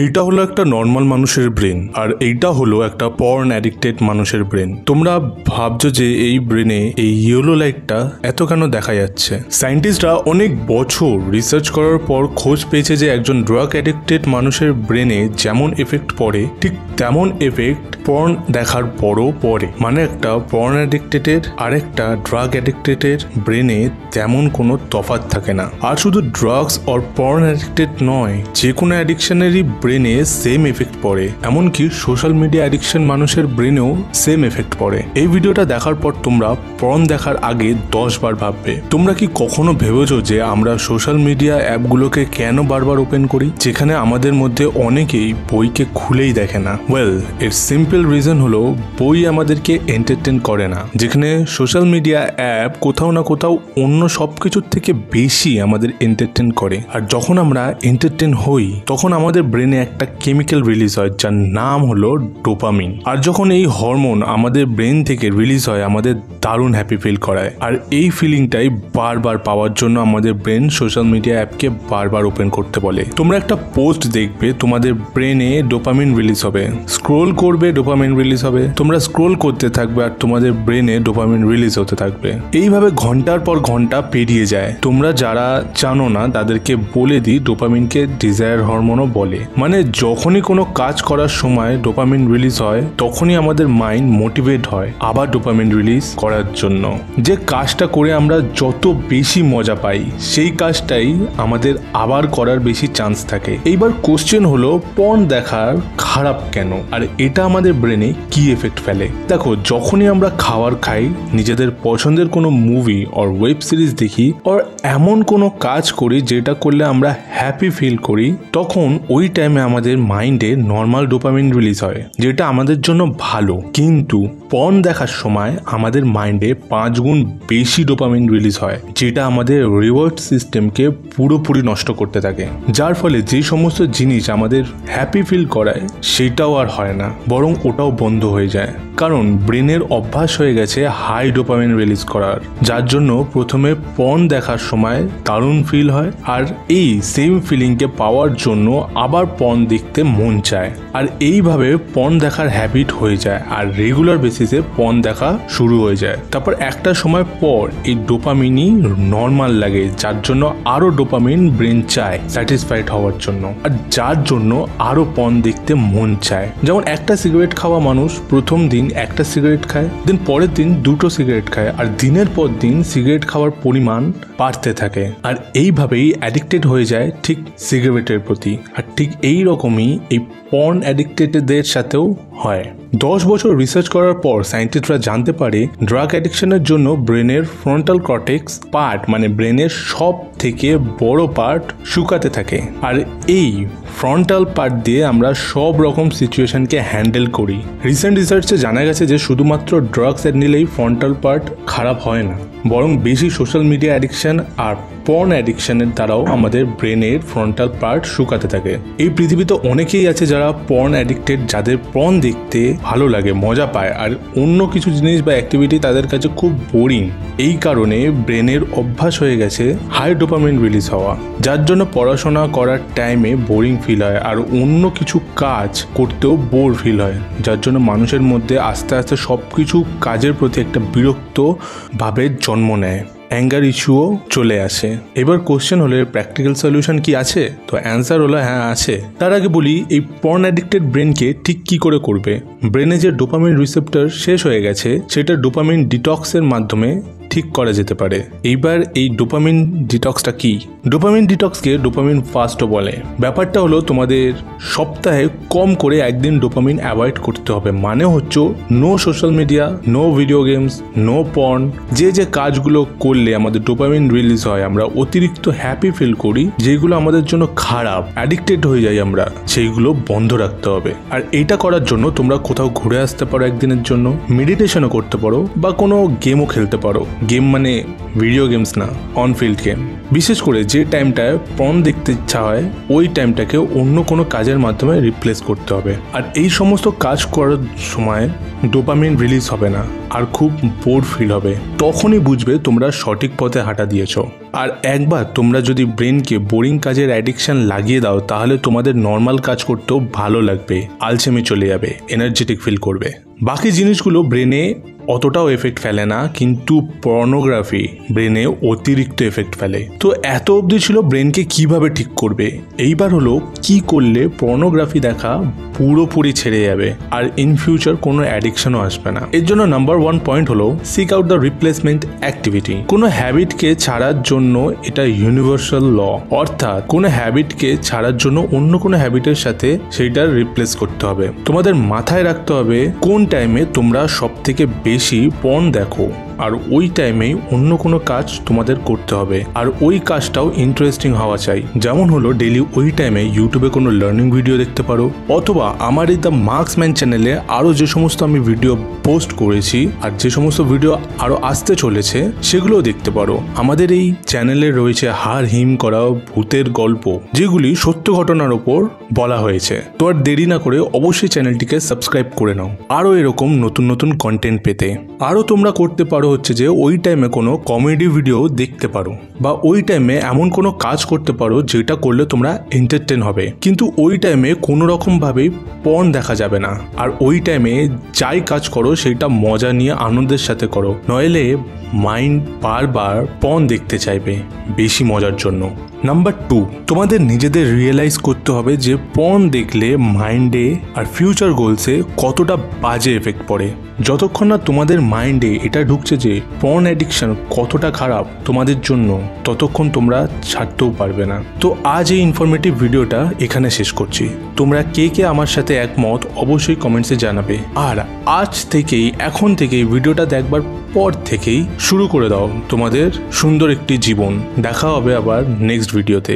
এইটা হলো একটা নর্মাল মানুষের ব্রেন আর এইটা হলো একটা পর্ন অ্যাডিক্টেড মানুষের ব্রেন। তোমরা ভাবছো যে এই ব্রেনে এই ইয়েলো লাইটটা এত কেন দেখা যাচ্ছে। সায়েন্টিস্টরা অনেক বছর রিসার্চ করার পর খোঁজ পেয়েছে যে একজন ড্রাগ অ্যাডিক্টেড মানুষের ব্রেনে যেমন এফেক্ট পড়ে ঠিক তেমন এফেক্ট পর্ন দেখার পরও পড়ে। মানে একটা পর্ন অ্যাডিক্টেডের আর একটা ড্রাগ অ্যাডিক্টেডের ব্রেনে তেমন কোনো তফাৎ থাকে না। আর শুধু ড্রাগস আর পর্ন অ্যাডিক্টেড নয়, যে কোনো অ্যাডিকশনেরই ব্রেনে সেম এফেক্ট পড়ে। এমনকি সোশ্যাল মিডিয়া অ্যাডিকশন মানুষের ব্রেনেও সেম এফেক্ট পড়ে। এই ভিডিওটা দেখার পর তোমরা পর্ন দেখার আগে 10 বার ভাববে। তোমরা কি কখনো ভেবেছো যে আমরা সোশ্যাল মিডিয়া অ্যাপগুলোকে কেন বারবার ওপেন করি, যেখানে আমাদের মধ্যে অনেকেই বইকে খুলেই দেখে না? ওয়েল, এর সিম্পল রিজন হলো বই আমাদেরকে এন্টারটেন করে না, যেখানে সোশ্যাল মিডিয়া অ্যাপ কোথাও না কোথাও অন্য সবকিছুর থেকে বেশি আমাদের এন্টারটেন করে। আর যখন আমরা এন্টারটেন হই তখন আমাদের ব্রেনে একটা কেমিক্যাল রিলিজ হয় যার নাম হলো ডোপামিন। আর যখন এই হরমোন আমাদের ব্রেন থেকে রিলিজ হয় আমাদের দারুণ হ্যাপি ফিল করায়। আর এই ফিলিংটাই বারবার পাওয়ার জন্য আমাদের ব্রেন সোশ্যাল মিডিয়া অ্যাপকে বারবার ওপেন করতে বলে। তোমরা একটা পোস্ট দেখবে, তোমাদের ব্রেনে ডোপামিন রিলিজ হবে, স্ক্রোল করবে ডোপামিন রিলিজ হবে, তোমরা স্ক্রোল করতে থাকবে আর তোমাদের ব্রেনে ডোপামিন রিলিজ হতে থাকবে। এইভাবে ঘন্টার পর ঘন্টা পেরিয়ে যায়। তোমরা যারা জানো না তাদেরকে বলে দিই, ডোপামিনকে ডিজায়ার হরমোনও বলে। মানে যখনই কোনো কাজ করার সময় ডোপামিন রিলিজ হয় তখনই আমাদের মাইন্ড মোটিভেট হয় আবার ডোপামিন রিলিজ করার জন্য। যে কাজটা করে আমরা যত বেশি মজা পাই সেই কাজটাই আমাদের আবার করার বেশি চান্স থাকে। এইবার কোশ্চেন হলো পর্ন দেখার খারাপ কেন, আর এটা আমাদের ব্রেনে কি এফেক্ট ফেলে। দেখো, যখনই আমরা খাবার খাই, নিজেদের পছন্দের কোনো মুভি আর ওয়েব সিরিজ দেখি আর এমন কোনো কাজ করি যেটা করলে আমরা হ্যাপি ফিল করি, তখন ওই টাইমে আমাদের মাইন্ডে নর্মাল ডোপামিন রিলিজ হয়, যেটা আমাদের জন্য ভালো। কিন্তু পর্ন দেখার সময় আমাদের মাইন্ডে 5 গুণ বেশি ডোপামিন রিলিজ হয়, যেটা আমাদের রিওয়ার্ড সিস্টেমকে পুরোপুরি নষ্ট করতে থাকে। যার ফলে যে সমস্ত জিনিস আমাদের হ্যাপি ফিল করায় সেটাও আর হয় না, বরং ওটাও বন্ধ হয়ে যায়। কারণ ব্রেনের অভ্যাস হয়ে গেছে হাই ডোপামিন রিলিজ করার, যার জন্য প্রথমে পর্ন দেখার সময় দারুণ ফিল হয় আর এই সেম ফিলিংকে পাওয়ার জন্য আবার পর্ন দেখতে মন চায়। আর এইভাবে পর্ন দেখার হ্যাবিট হয়ে যায় আর রেগুলার বেসিসে পর্ন দেখা শুরু হয়ে যায়। তারপর একটা সময় পর এই ডোপামিনই নর্মাল লাগে, যার জন্য আরো ডোপামিন ব্রেন চায় স্যাটিসফাইড হওয়ার জন্য, আর যার জন্য আরো পর্ন দেখতে মন চায়। যেমন একটা সিগারেট খাওয়া মানুষ প্রথম দিন একটা সিগারেট খায়, দেন পরের দিন 2টো সিগারেট খায়, আর দিনের পর দিন সিগারেট খাওয়ার পরিমাণ বাড়তে থাকে। আর এইভাবেই অ্যাডিক্টেড হয়ে যায় ঠিক সিগারেটের প্রতি। আর ঠিক এই রকমই এই পর্ন অ্যাডিক্টেডদের সাথেও হয়। 10 বছর রিসার্চ করার পর সায়েন্টিস্টরা জানতে পারে ড্রাগ অ্যাডিকশনের জন্য ব্রেনের ফ্রন্টাল কর্টেক্স পার্ট, মানে ব্রেনের সব থেকে বড় পার্ট শুকাতে থাকে। আর এই ফ্রন্টাল পার্ট দিয়ে আমরা সব রকম সিচুয়েশনকে হ্যান্ডেল করি। রিসেন্ট রিসার্চে জানা গেছে যে শুধুমাত্র ড্রাগস নিলেই ফ্রন্টাল পার্ট খারাপ হয় না, বরং বেশি সোশ্যাল মিডিয়া অ্যাডিকশন আর পর্ন অ্যাডিকশনের দ্বারাও আমাদের ব্রেনের ফ্রন্টাল পার্ট শুকাতে থাকে। এই পৃথিবীতে অনেকেই আছে যারা পর্ন অ্যাডিক্টেড, যাদের পর্ন দেখতে ভালো লাগে, মজা পায়, আর অন্য কিছু জিনিস বা অ্যাক্টিভিটি তাদের কাছে খুব বোরিং। এই কারণে ব্রেনের অভ্যাস হয়ে গেছে হাই ডোপামিন রিলিজ হওয়া, যার জন্য পড়াশোনা করার টাইমে বোরিং ফিল হয় আর অন্য কিছু কাজ করতেও বোর ফিল হয়, যার জন্য মানুষের মধ্যে আস্তে আস্তে সবকিছু কাজের প্রতি একটা বিরক্ত ভাবের জন্ম নেয়, অ্যাঙ্গার ইস্যুও চলে আসে। এবার কোশ্চেন হলো প্র্যাকটিক্যাল সলিউশন কি আছে? তো অ্যান্সার হলো হ্যাঁ আছে। তার আগে বলি, এই পর্ন অ্যাডিক্টেড ব্রেনকে ঠিক কি করে করবে। ব্রেনে যে ডোপামিন রিসেপ্টর শেষ হয়ে গেছে সেটা ডোপামিন ডিটক্সের মাধ্যমে ঠিক করা যেতে পারে। এইবার এই ডোপামিন ডিটক্সটা কি? ডোপামিন ডিটক্সকে ডোপামিন ফাস্টও বলে। ব্যাপারটা হলো তোমাদের সপ্তাহে কম করে একদিন ডোপামিন অ্যাভয়েড করতে হবে। মানে হচ্ছে no social media, no video games, no porn. যে কাজগুলো করলে আমাদের ডোপামিন রিলিজ হয়, আমরা অতিরিক্ত হ্যাপি ফিল করি, যেগুলো আমাদের জন্য খারাপ, অ্যাডিক্টেড হয়ে যাই আমরা, সেইগুলো বন্ধ রাখতে হবে। আর এইটা করার জন্য তোমরা কোথাও ঘুরে আসতে পারো একদিনের জন্য, মেডিটেশনও করতে পারো বা কোনো গেমও খেলতে পারো, গেম মানে ভিডিও গেমস না, অন ফিল্ড গেম। বিশেষ করে যে টাইমটায় পর্ন দেখতে ইচ্ছা হয় ওই টাইমটাকে অন্য কোনো কাজের মাধ্যমে রিপ্লেস করতে হবে। আর এই সমস্ত কাজ করার সময় ডোপামিন রিলিজ হবে না আর খুব বোর ফিল হবে। তখনই বুঝবে তোমরা সঠিক পথে হাঁটা দিয়েছো। আর একবার তোমরা যদি ব্রেনকে বোরিং কাজের অ্যাডিকশন লাগিয়ে দাও তাহলে তোমাদের নর্মাল কাজ করতেও ভালো লাগবে, আলসেমি চলে যাবে, এনার্জেটিক ফিল করবে। বাকি জিনিসগুলো ব্রেনে অতটাও এফেক্ট ফেলে না, কিন্তু পর্নোগ্রাফি ব্রেনে অতিরিক্ত এফেক্ট ফেলে। তো এত অবধি ছিল ব্রেনকে কিভাবে ঠিক করবে। এইবার হলো কি করলে পর্নোগ্রাফি দেখা পুরোপুরি ছেড়ে যাবে আর ইন ফিউচার কোনো অ্যাডিকশনও আসবে না। এর জন্য নাম্বার 1 পয়েন্ট হলো seek out the replacement activity. কোনো হ্যাবিটকে ছাড়ার জন্য এটা ইউনিভার্সাল ল, অর্থাৎ কোনো হ্যাবিটকে ছাড়ার জন্য অন্য কোনো হ্যাবিটের সাথে সেইটা রিপ্লেস করতে হবে। তোমাদের মাথায় রাখতে হবে কোন টাইমে তোমরা সব থেকে বেশি পর্ন দেখো আর ওই টাইমেই অন্য কোনো কাজ তোমাদের করতে হবে। আর ওই কাজটাও ইন্টারেস্টিং হওয়া চাই। যেমন হলো ডেইলি ওই টাইমে ইউটিউবে কোনো লার্নিং ভিডিও দেখতে পারো, অথবা আমার এই দ্য মার্কসম্যান চ্যানেলে আরও যে সমস্ত আমি ভিডিও পোস্ট করেছি আর যে সমস্ত ভিডিও আরও আসতে চলেছে সেগুলোও দেখতে পারো। আমাদের এই চ্যানেলে রয়েছে হাড় হিম করা ভূতের গল্প, যেগুলি সত্য ঘটনার ওপর বলা হয়েছে। তো আর দেরি না করে অবশ্যই চ্যানেলটিকে সাবস্ক্রাইব করে নাও আরও এরকম নতুন নতুন কন্টেন্ট পেতে। আরও তোমরা করতে পারো হচ্ছে যে ওই টাইমে কোনো কমেডি ভিডিও দেখতে পারো, বা ওই টাইমে এমন কোনো কাজ করতে পারো যেটা করলে তোমরা এন্টারটেন হবে, কিন্তু ওই টাইমে কোনো রকম ভাবেই পর্ন দেখা যাবে না। আর ওই টাইমে যাই কাজ করো সেটা মজা নিয়ে আনন্দের সাথে করো, নইলে মাইন্ড বারবার পর্ন দেখতে চাইবে বেশি মজার জন্য। নাম্বার 2, তোমাদের নিজেদের রিয়েলাইজ করতে হবে যে পর্ন দেখলে মাইন্ডে আর ফিউচার গোলসে কতটা বাজে এফেক্ট পড়ে। যতক্ষণ না তোমাদের মাইন্ডে এটা ঢুকছে যে পর্ন অ্যাডিকশন কতটা খারাপ তোমাদের জন্য, ততক্ষণ তোমরা ছাড়তেও পারবে না। তো আজ এই ইনফরমেটিভ ভিডিওটা এখানে শেষ করছি। তোমরা কে কে আমার সাথে একমত অবশ্যই কমেন্টসে জানাবে। আর আজ থেকেই, এখন থেকেই ভিডিওটা দেখবার পর থেকেই শুরু করে দাও তোমাদের সুন্দর একটি জীবন। দেখা হবে আবার নেক্সট ভিডিওতে।